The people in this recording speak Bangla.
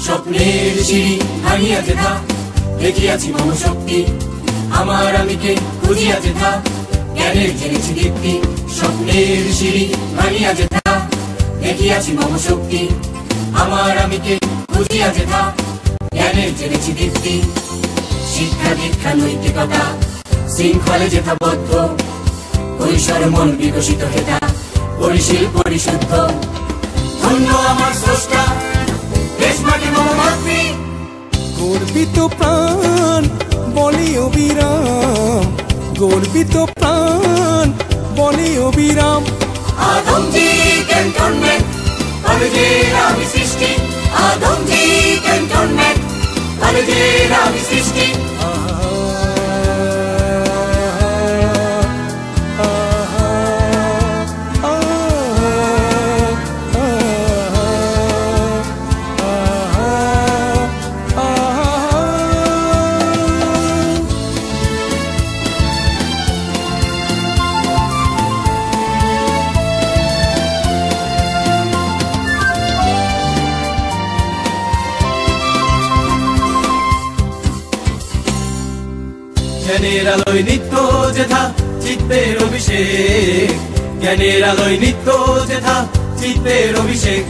স্বপ্নের সিঁড়ি ভাঙিয়া যেথা দেখিয়াছি মম শক্তি, আমার আমিকে খুঁজিয়া যেথা জ্ঞানের জেনেছি দীপ্তি। স্বপ্নের সিঁড়ি ভাঙিয়া যেথা দেখিয়াছি মম শক্তি, আমার আমিকে খুঁজিয়া যেথা জ্ঞানের জেনেছি দীপ্তি। শিক্ষা দীক্ষা নৈতিকতা শৃঙ্খলে যেথা বদ্ধ, কৈশোর মন বিকশিত হেথা পরিশীল পরিশুদ্ধ। ধন্য আমার স্রষ্টা, দেশ মাটি মম মাতৃ। গর্বিত প্রাণ বলে অবিরাম, গর্বিত প্রাণ বলে অবিরাম। আদমজি ক্যান্টনমেন্ট কলেজের আমি সৃষ্টি, আদমজি ক্যান্টনমেন্ট কলেজের আমি সৃষ্টি। জ্ঞানের আলোয় নিত্য যেথা চিত্তের অভিষেক, জ্ঞানের আলোয় নিত্য যেথা চিত্তের অভিষেক।